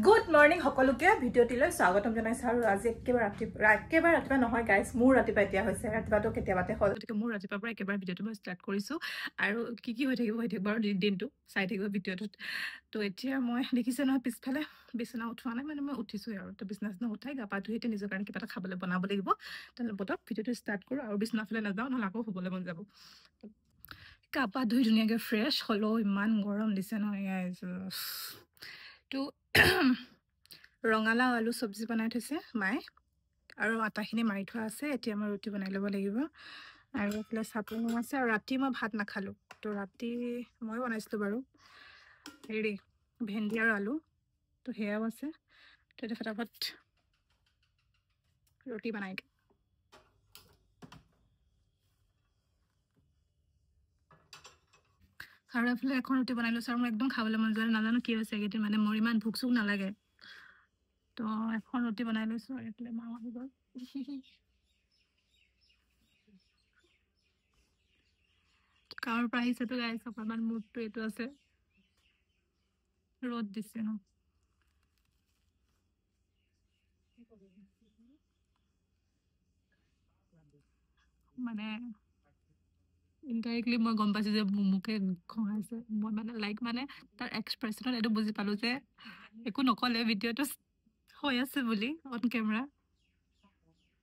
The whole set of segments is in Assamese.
Good morning সকলোকে ভিডিওটিলৈ স্বাগতম জনাইছো আৰু আজি একেবাৰে ৰাতিপুৱা নহয় গাইস মোৰ ৰাতিপুৱা এতিয়া হৈছে ৰাতিপুৱাটো কেতিয়াবাতে হ'ল গতিকে মোৰ ৰাতিপুৱাৰ পৰা একেবাৰে ভিডিওটো মই ষ্টাৰ্ট কৰিছো আৰু কি হৈ থাকিব আৰু দিনটো চাই থাকিব ভিডিওটোত তো এতিয়া মই দেখিছে নহয় পিছফালে বিছনা উঠোৱা নাই মানে মই উঠিছো আৰু তো বিছনা উঠাই গা পা ধুই এতিয়া নিজৰ কাৰণে কিবা এটা খাবলৈ বনাব লাগিব তেনে বতক ভিডিওটো ষ্টাৰ্ট কৰো আৰু বিছনাফালে নাযাওঁ নহ'লে আকৌ শুবলৈ মন যাব গা পা ধুই ধুনীয়াকৈ ফ্ৰেছ হ'লো ইমান গৰম দিছে নহয় গাইস তো ৰঙালাও আলু সবজি বনাই থৈছে মায়ে আৰু আটাখিনি মাৰি থোৱা আছে এতিয়া মই ৰুটি বনাই ল'ব লাগিব আৰু এফালে চাটনি আছে আৰু ৰাতি মই ভাত নাখালো তো ৰাতি মই বনাইছিলোঁ বাৰু হেৰি ভেন্দি আৰু আলু তো সেয়াও আছে তো এটা ফটাফট ৰুটি বনাই দিম আৰু এফালে এখন ৰুটি বনাই লৈছোঁ আৰু মই একদম খাবলৈ মন যোৱা নাজানো কি হৈছে এইকেইদিন মানে মোৰ ইমান ভোক চোক নালাগে তো এখন ৰুটি বনাই লৈছোঁ আৰু এফালে মাও আহি গ'ল কামৰ পৰা আহিছেতো গাইছ অকণমান মুডটো এইটো আছে ৰ'দ দিছে ন মানে ইনডাইৰেক্টলি মই গম পাইছোঁ যে মুখে খঙাইছে মই মানে লাইক মানে তাৰ এক্সপ্ৰেশ্যনত এইটো বুজি পালোঁ যে একো নক'লে ভিডিঅ'টো হৈ আছে বুলি অন কেমেৰা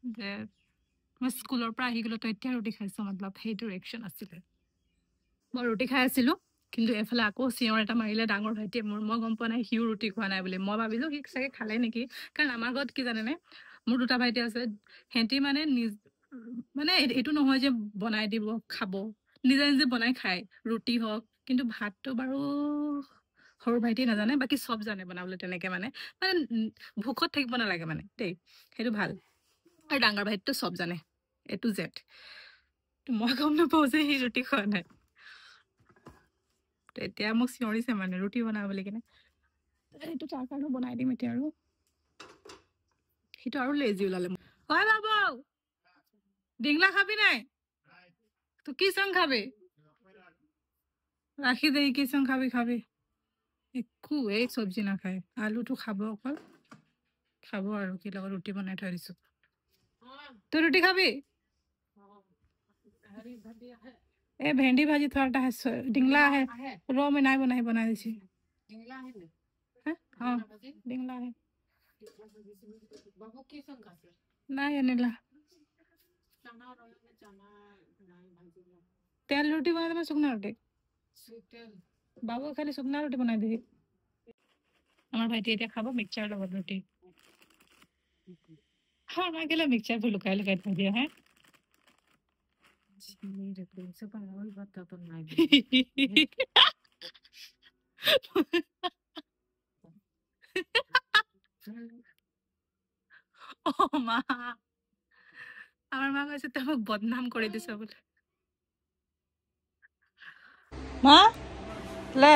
যে মই স্কুলৰ পৰা আহি গ'লোঁ তো এতিয়া ৰুটি খাইছোঁ মতলব সেইটো ৰিয়েকশ্যন আছিলে মই ৰুটি খাই আছিলোঁ কিন্তু এফালে আকৌ চিঞৰ এটা মাৰিলে ডাঙৰ ভাইটিয়ে মই গম পোৱা নাই সিও ৰুটি খোৱা নাই বুলি মই ভাবিলোঁ সি চাগে খালে নেকি কাৰণ আমাৰ ঘৰত কি জানেনে মোৰ দুটা ভাইটি আছে সিহঁতি মানে মানে এইটো নহয় যে বনাই দিব খাব নিজে নিজে বনাই খায় ৰুটি হওক কিন্তু ভাতটো বাৰু সৰু ভাইটিয়ে নাজানে বাকী চব জানে বনাবলৈ তেনেকৈ মানে ভোকত থাকিব নালাগে মানে দেই সেইটো ভাল আৰু ডাঙৰ ভাইটিটো চব জানে A to Z মই গম নাপাওঁ যে সি ৰুটি খোৱা নাই এতিয়া মোক চিঞৰিছে মানে ৰুটি বনাব বুলি কিনে এইটো তাৰ কাৰণে বনাই দিম এতিয়া আৰু সিটো আৰু লেজি ওলালে হয় বাবু ডিংলা খাবি নাই তো কি চং খাবি ৰাখি দে কি চং খাবি একো এই চব্জি নাখায় আলুটো খাব অকল খাব আৰু কি লগত ৰুটি বনাই থৈ দিছোঁ তই ৰুটি খাবি এই ভেন্দি ভাজি থোৱাটা ডিংলা আহে ৰ মই নাই বনাই দিছি ডিংলা আহে নাই আনিলা তেল ৰুটি বনাই দেবে শুকনা ৰুটি বাবু খালি শুকনা ৰুটি বনাই দিবি আমাৰ ভাইটি এতিয়া খাব মিক্সচাৰ লগত ৰুটি আমাৰ কেলে মিক্সচাৰবোৰ লুকাই থৈ দিয়া হে মা আমাৰ মা কৈছে তই মোক বদনাম কৰি দিছ বোলে মা লে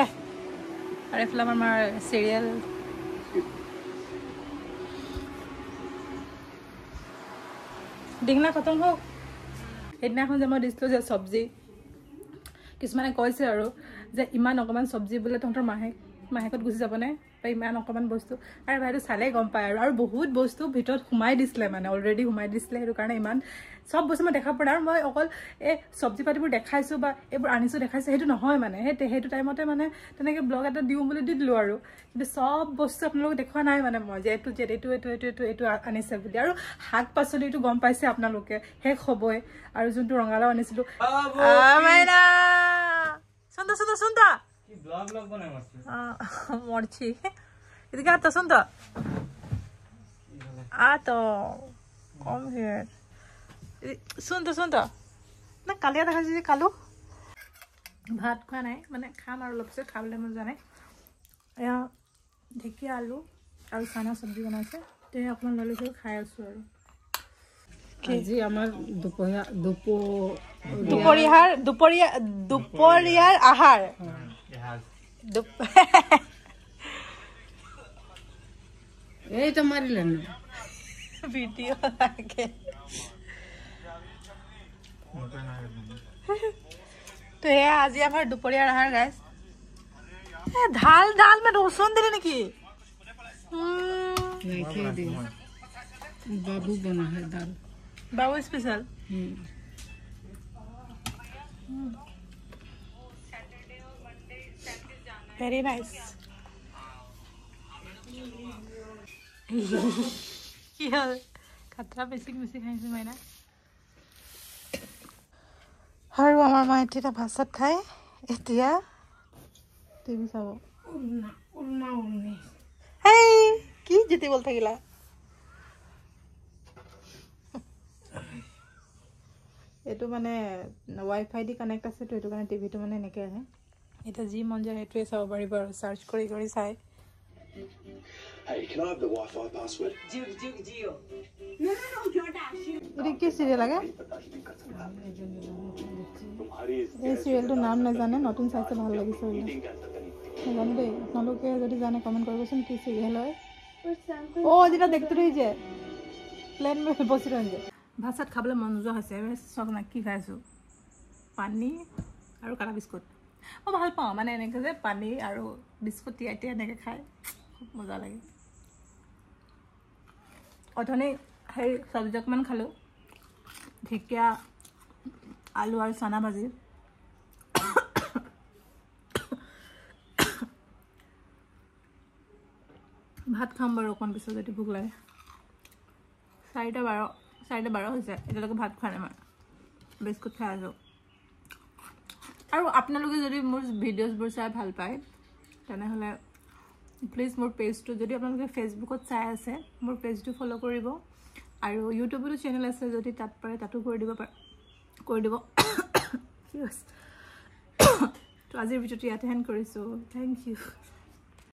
আৰু এইফালে আমাৰ চিৰিয়েল ডিংলা খতম হওক সেইদিনাখন যে মই দিছিলোঁ যে চব্জি কিছুমানে কৈছে আৰু যে ইমান অকণমান চব্জি বোলে তহঁতৰ মাহেকত গুচি যাবনে বা ইমান অকণমান বস্তু আৰু বাইদেউ চালেই গম পায় আৰু বহুত বস্তু ভিতৰত সোমাই দিছিলে মানে অলৰেডি সোমাই দিছিলে সেইটো কাৰণে ইমান চব বস্তু মই দেখা পোৱা নাই আৰু মই অকল এই চব্জি পাতিবোৰ দেখাইছোঁ বা এইবোৰ আনিছোঁ দেখাইছোঁ সেইটো নহয় মানে সেইটো টাইমতে মানে তেনেকৈ ব্লগ এটা দিওঁ বুলি দি দিলোঁ আৰু কিন্তু চব বস্তু আপোনালোকে দেখুওৱা নাই মানে মই যে এইটো আনিছে বুলি আৰু শাক পাচলিটো গম পাইছে আপোনালোকে শেষ হ'বই আৰু যোনটো ৰঙালাও আনিছিলোঁ শুনতা মৰছি এদিকে আতো শুনতো আতো কম হিয়াৰ শুনতো না কালিয়া দেখাইছে যে কালো ভাত খোৱা নাই মানে খাম আৰু অলপ পিছত খাবলৈ মন যোৱা নাই এয়া ঢেকীয়া আলু আৰু চানা চব্জি বনাইছে তে অকণমান লৈ লৈছোঁ খাই আছোঁ আৰু আজি আমাৰ দুপৰীয়াৰ আহাৰ এইটা মাৰিলেন ভিডিও লাগে তো এয়া আজি আমাৰ দুপৰীয়াৰ আহাৰ গাইছ ঢাল মানে ৰচুন দিলে নেকি नहीं खेल दिया बाबू बना है दाल बाबू स्पेशल वेरी नाइस কি হল খাতৰা বেছি বেছি খাইছো মাইনা আৰু আমাৰ মা এতিয়া ভাত চাত খাই এতিয়া টিভি চাব उड़ना उड़ना उड़ने হেই কি যেতে বল থাকিলা এটো মানে ওয়াইফাই দি কানেক্ট আছে তো এটো কাৰণে টিভিটো মানে নেকে আহে এটা জি মন যায় এটোৱে চাব পাৰিব আৰু সাৰ্চ কৰি কৰি চাই Hey, can I have the Wi-Fi password? Jio no छोटा এটা কি সিরিয়াল লাগে तुम्हारी এই সিরিয়ালটো নাম না জানে নতুন চাইছে ভাল লাগিছে বলে জানো দে আপোনালোকে যদি জানে কমেন্ট কৰিবচোন কি সিৰিয়াল হয় ও যেটা দেখতে ৰই যে প্লেন মে বসি ৰঞ্জে ভাত চাত খাবলৈ মন নোযোৱা হৈছে চক না কি খাইছো পানী আৰু কালা বিস্কুট মই ভাল পাওঁ মানে এনেকৈ যে পানী আৰু বিস্কুট তিয়াই তিয়াই এনেকৈ খাই খুব মজা লাগে অথনি সেই চব্জি অকণমান খালোঁ ঢেকীয়া আলু আৰু চানা ভাজি ভাত খাম বাৰু অকণ পিছত যদি ভোক লাগে 4:12 হৈছে এতিয়ালৈকে ভাত খোৱা নাই মই বিস্কুট খাই আছোঁ আৰু আপোনালোকে যদি মোৰ ভিডিঅ'ছবোৰ চাই ভাল পায় তেনেহ'লে প্লিজ মোৰ পেজটো যদি আপোনালোকে ফেচবুকত চাই আছে মোৰ পেজটো ফ'ল' কৰিব আৰু ইউটিউবতো চেনেল আছে যদি তাত পাৰে তাতো কৰি দিব তো আজিৰ ভিডিঅ'টো ইয়াতে এণ্ড কৰিছোঁ থেংক ইউ